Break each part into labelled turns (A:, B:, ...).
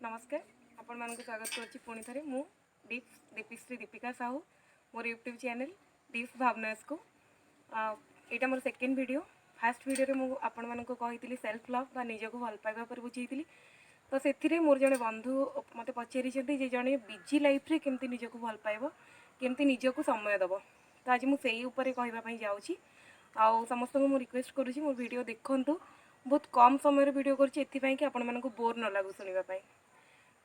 A: नमस्कार आपण मानक स्वागत करछि पुणी थरे मु दीपिश्री दीपिका साहू मोर यूट्यूब चैनल दीप्स भावनास को एटा more second video. Fast video रे मु आपण मानक कहितली सेल्फ लव बा निजको भल पाइबा पर बुझेइतली। तो से मोर जड़े बंधु मते पचारि जे जड़े बिजी लाइफ रे केमती निजको भल पाइबो केमती निजको समय दबो। तो आज मु सेही ऊपर कहबा पई जाउछि। आउ समस्त को मु रिक्वेस्ट करूछि मोर वीडियो देखंतु। बहुत कम समय रे वीडियो करछि एथि कि आपण मानक बोर न लागू सुनिबा पई।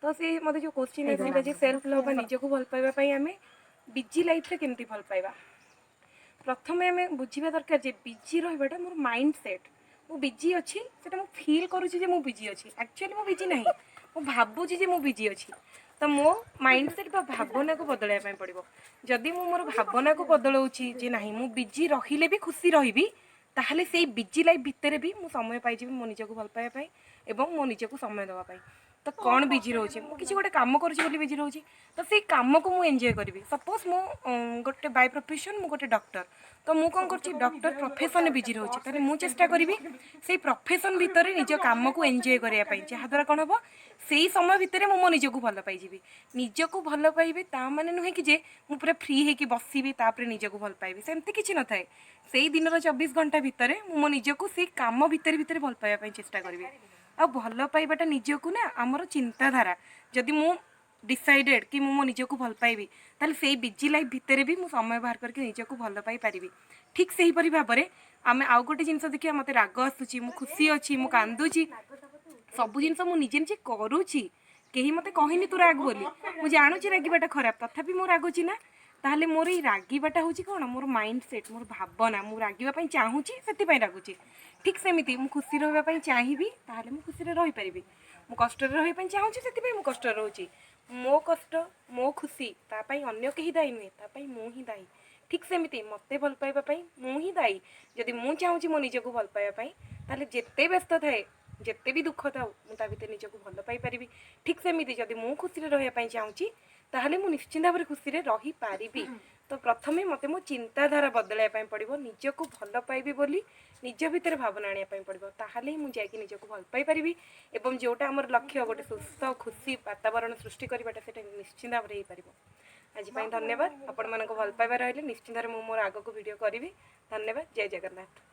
A: तो सी मत जो क्वेश्चन आसला जे सेल्फ लव निजको भल पाइबा आम बिजी लाइफ रे केमती भल पाइबा। प्रथम आम बुझा दरकार जे बिजी रहा मोर माइंड सेट मु बिजी अच्छी से फिल करुँची मु बिजी अच्छी एक्चुअली मु बिजी ना मु भावुची जे मु बिजी अच्छी। तो मो माइंड सेट बा भावना को बदलवाई पड़ो। जदि मु मोर भावना को बदलाऊँची जे ना मु बिजी रहिले भी खुशी रही ताहले से बिजी लाइफ भितर भी मु समय पाई मो निजको भल पाइबा एवं मो निजको समय देवाई। तो कौन बिजी रोचे मु किसी गोटे काम करुँची बिजी रोचे तो से काम को मुझे एंजॉय करी। सपोज मु गोटे बाय प्रोफेशन मु गोटे डॉक्टर तो मु कौन कर डॉक्टर प्रोफेशन बिजी रोचे ताले मु चेष्टा करी से प्रोफेशन भितर निज काम को एंजॉय करने जहाँद्वारा कौन हम से समय भितर मु मो निजको भल पाइबी। निजको भल पाइबी ता माने नुहे कि जे मु पूरा फ्री होकि बसबी तापर निजको भल पाइबी सेमती किसी न थाए। से दिन 24 घंटा भितर मु मो निजको से काम भितर भितर भल पाइबा चेष्टा करी। आ भल पाइबाटा निजको ना आमर चिंताधारा जदि मु डिसाइडेड कि मो निजको भल पाइबी ताले से बिजी लाइफ भितर भी मु समय बाहर करके निजको भल पाई पारिबी। ठीक से ही परि भाबरे आमे आउ गोटे जिंस देखिया मते राग आसुची मु खुशी अछि मु कांदुची सब जिंस मु निजे निजे करूची केही मते कहिनी तू राग बोली मु जानुची रागिबाटा खराब तथापि मु रागुची ना ताहले मोर ई रागिबाटा होची कोन मोर माइंड सेट मोर भावना मु रागिबा पई चाहूची सेति पई रागुची। ठीक सेमिति मु खुशी रहबा पई चाहिबी ताहले मु खुशी रे रहि परिबी। मु कष्ट रे रहि पई चाहूची सेति पई मु कष्ट रे रहूची। मो कष्ट मो खुशी ता पई अन्य केही दायी नुहे ता पई मु ही दायी। ठीक सेमिति मते भल पाइबा पई मु ही दायी। जदि मु चाहूची मो निजको भल पाइबा पई ताहले जेते व्यस्त थाए जेते भी दुख थाउ मु ता भितर निजको भल पाई परिबी। ठीक सेमिति जदि मु खुशी रे रहिबा पई चाहूची ताहले मु निश्चित भाव खुशी रे रही पारिबी। तो प्रथमे मते मो चिंताधारा बदलाय पई पड़िबो निजको भल पाइबी बोली निज भितर भावना आनिया पई पड़िबो ताहले मु जायकि निजको भल पाई परिबी। एवं जोटा हमर लक्ष्य गोटे सुस्थ खुशी वातावरण सृष्टि करबाटा सेटा निश्चित भाव रे पारिबो। आज पई धन्यवाद। आपण मानको भल पाइबा रहले निश्चित भाव मु मोर आगो को वीडियो करिवि। धन्यवाद। जय जगन्नाथ।